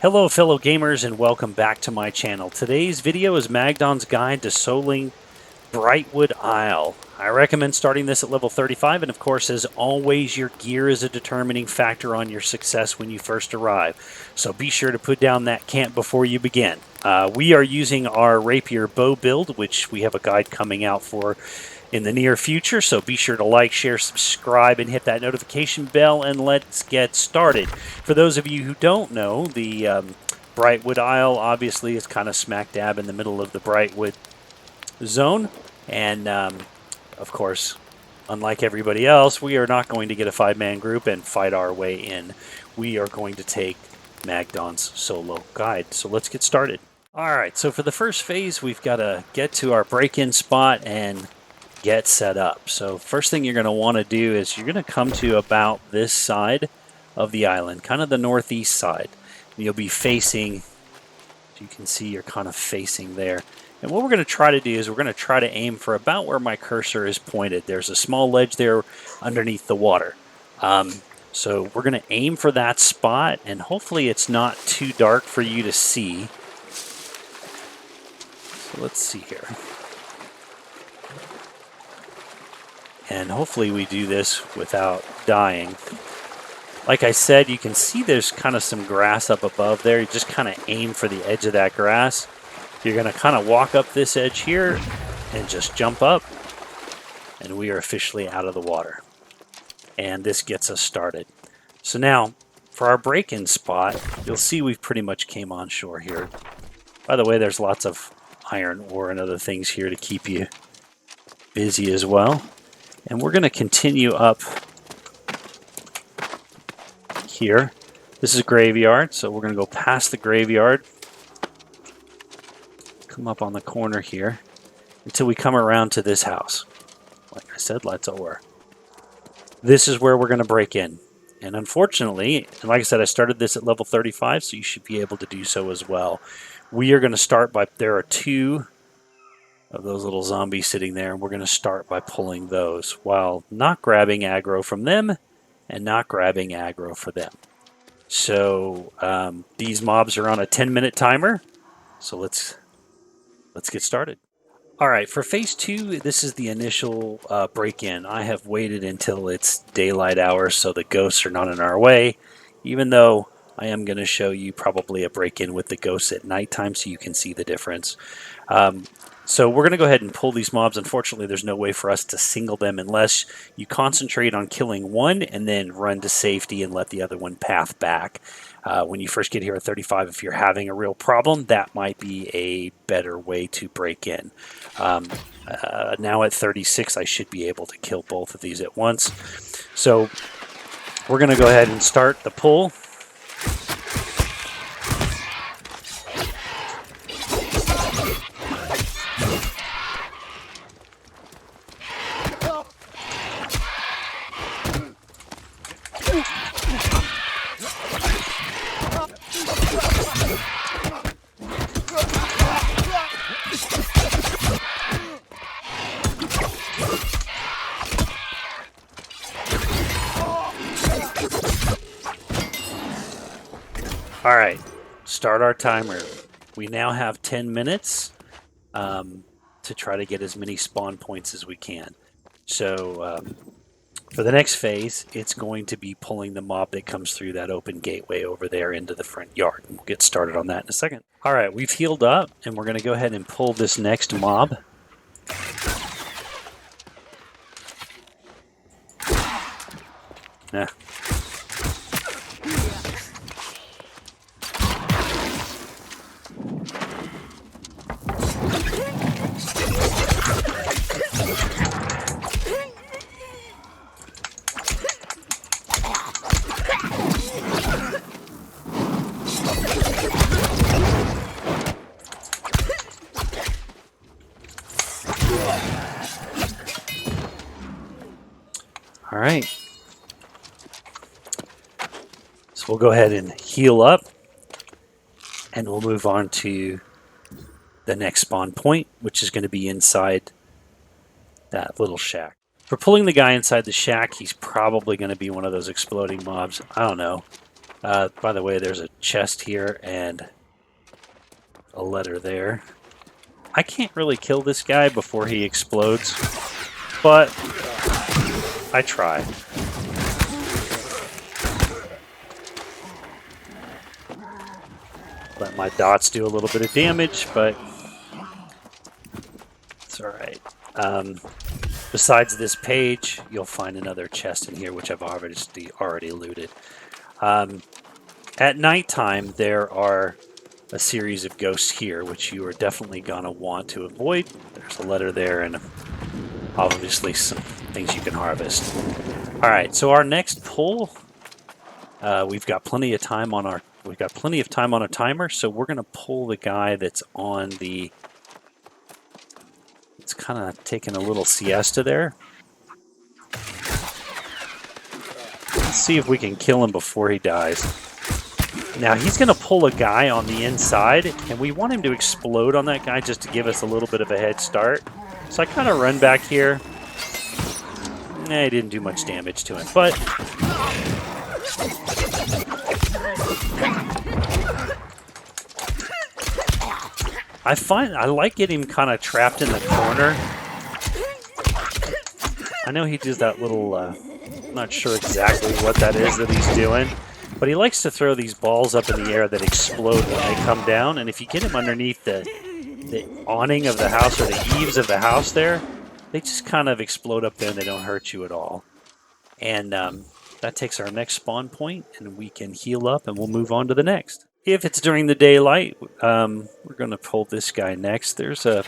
Hello fellow gamers and welcome back to my channel. Today's video is Magdon's guide to soloing Brightwood Isle. I recommend starting this at level 35, and of course, as always, your gear is a determining factor on your success when you first arrive. So be sure to put down that camp before you begin. We are using our rapier bow build, which we have a guide coming out for in the near future, so be sure to like, share, subscribe, and hit that notification bell, and let's get started. For those of you who don't know, the Brightwood Isle obviously is kind of smack dab in the middle of the Brightwood zone, and of course, unlike everybody else, we are not going to get a 5-man group and fight our way in. We are going to take Magdon's solo guide, so let's get started. Alright, so for the first phase, we've got to get to our break-in spot and get set up. So first thing you're going to want to do is you're going to come to about this side of the island, kind of the northeast side. And you'll be facing, as you can see, you're kind of facing there. And what we're going to try to do is we're going to try to aim for about where my cursor is pointed. There's a small ledge there underneath the water. So we're going to aim for that spot, and hopefully it's not too dark for you to see. So let's see here. And hopefully we do this without dying. Like I said, you can see there's kind of some grass up above there. You just kind of aim for the edge of that grass. You're going to kind of walk up this edge here and just jump up. And we are officially out of the water. And this gets us started. So now, for our break-in spot, you'll see we've pretty much came on shore here. By the way, there's lots of iron ore and other things here to keep you busy as well. And we're going to continue up here. This is a graveyard, so we're going to go past the graveyard, come up on the corner here until we come around to this house. Like I said, lots of ore. This is where we're going to break in. And unfortunately, and like I said, I started this at level 35, so you should be able to do so as well. We are going to start by, there are two of those little zombies sitting there, and we're going to start by pulling those while not grabbing aggro from them and not grabbing aggro for them. So these mobs are on a 10-minute timer, so let's get started. All right, for phase 2, this is the initial break-in. I have waited until it's daylight hours so the ghosts are not in our way, even though I am going to show you probably a break-in with the ghosts at nighttime so you can see the difference. So we're going to go ahead and pull these mobs. Unfortunately, there's no way for us to single them unless you concentrate on killing one and then run to safety and let the other one path back. When you first get here at 35, if you're having a real problem, that might be a better way to break in. Now at 36, I should be able to kill both of these at once. So we're going to go ahead and start the pull. All right, start our timer. We now have 10 minutes to try to get as many spawn points as we can. So for the next phase, it's going to be pulling the mob that comes through that open gateway over there into the front yard. We'll get started on that in a second. All right, we've healed up, and we're going to go ahead and pull this next mob. Nah. All right, so we'll go ahead and heal up, and we'll move on to the next spawn point, which is going to be inside that little shack. For pulling the guy inside the shack, he's probably going to be one of those exploding mobs. I don't know. By the way, there's a chest here and a letter there. I can't really kill this guy before he explodes, but I try. Let my dots do a little bit of damage, but it's all right. Besides this page, you'll find another chest in here, which I've already looted. At nighttime, there are a series of ghosts here, which you are definitely going to want to avoid. There's a letter there and obviously some things you can harvest. All right, so our next pull, we've got plenty of time on a timer, so we're going to pull the guy that's on the... It's kind of taking a little siesta there. Let's see if we can kill him before he dies. Now, he's going to pull a guy on the inside, and we want him to explode on that guy just to give us a little bit of a head start. So I kind of run back here. He didn't do much damage to him, but... I like getting him kind of trapped in the corner. I know he does that little... I'm not sure exactly what that is that he's doing. But he likes to throw these balls up in the air that explode when they come down. And if you get him underneath the awning of the house or the eaves of the house there, they just kind of explode up there and they don't hurt you at all. And that takes our next spawn point, and we can heal up and we'll move on to the next. If it's during the daylight, we're going to pull this guy next. There's a...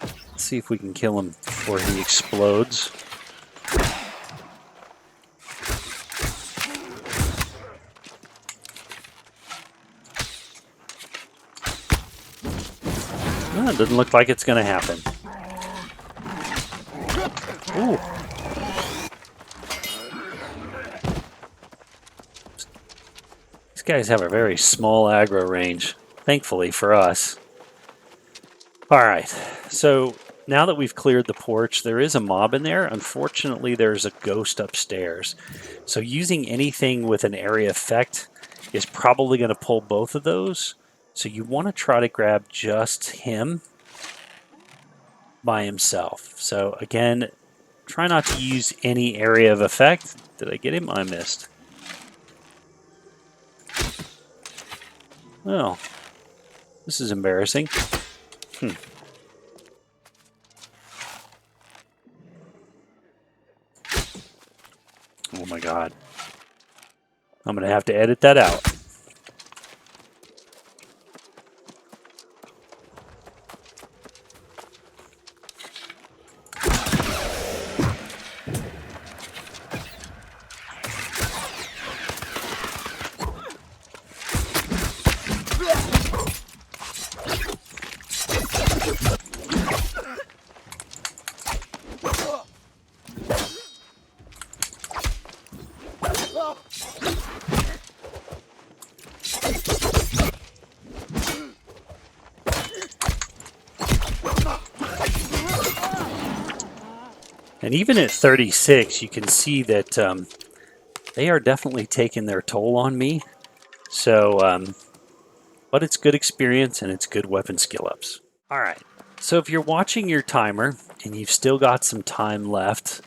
Let's see if we can kill him before he explodes. It doesn't look like it's going to happen. Ooh. These guys have a very small aggro range, thankfully for us. Alright, so now that we've cleared the porch, there is a mob in there. Unfortunately, there's a ghost upstairs. So using anything with an area effect is probably going to pull both of those. So you want to try to grab just him by himself. So again, try not to use any area of effect. Did I get him? I missed. Well, this is embarrassing. Oh my God. I'm going to have to edit that out. And even at 36, you can see that they are definitely taking their toll on me. So, but it's good experience and it's good weapon skill ups. All right. So if you're watching your timer and you've still got some time left,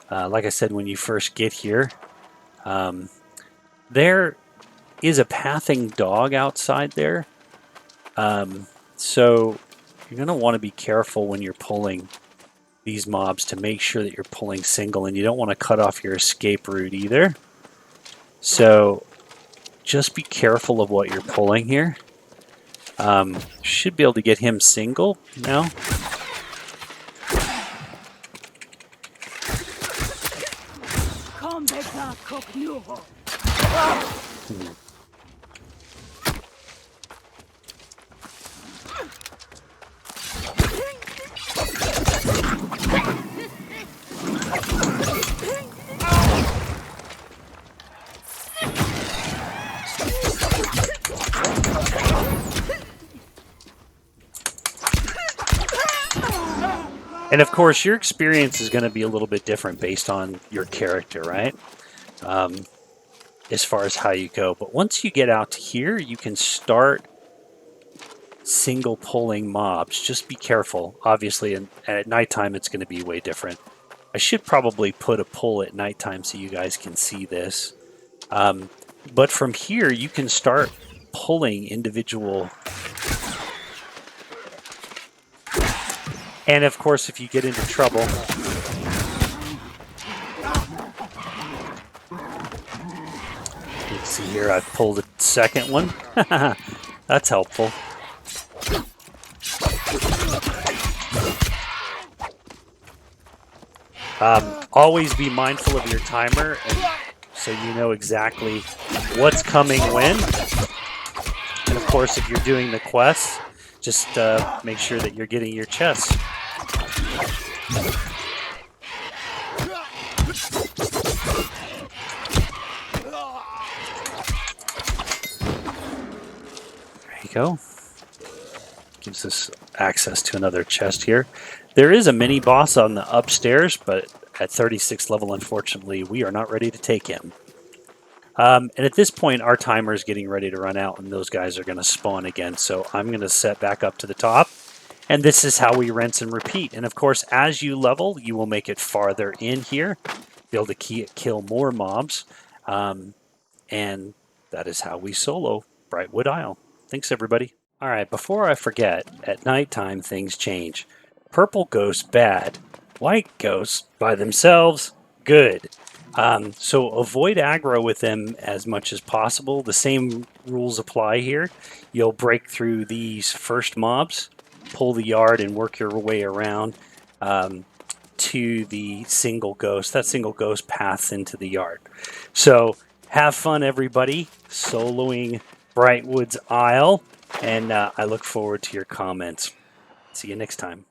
like I said, when you first get here, there is a pathing dog outside there. So you're going to want to be careful when you're pulling these mobs to make sure that you're pulling single, and you don't want to cut off your escape route either. So just be careful of what you're pulling here. Should be able to get him single now. And of course, your experience is going to be a little bit different based on your character, right? as far as how you go. But once you get out to here, you can start single pulling mobs. Just be careful. Obviously, and at nighttime, it's going to be way different. I should probably put a pull at nighttime so you guys can see this. But from here, you can start pulling individual. And of course, if you get into trouble, you can see here I've pulled a second one. That's helpful. Always be mindful of your timer, and so you know exactly what's coming when. And of course, if you're doing the quest, just make sure that you're getting your chests. There you go. Gives us access to another chest here. There is a mini boss on the upstairs, but at 36th level, unfortunately, we are not ready to take him. And at this point, our timer is getting ready to run out, and those guys are going to spawn again. So I'm going to set back up to the top, and this is how we rinse and repeat. And of course, as you level, you will make it farther in here, be able to kill more mobs, and that is how we solo Brightwood Isle. Thanks, everybody. All right, before I forget, at nighttime, things change. Purple ghosts, bad. White ghosts, by themselves, good. So avoid aggro with them as much as possible. The same rules apply here. You'll break through these first mobs, pull the yard, and work your way around to the single ghost. That single ghost paths into the yard. So have fun, everybody, soloing Brightwood's Isle, and I look forward to your comments. See you next time.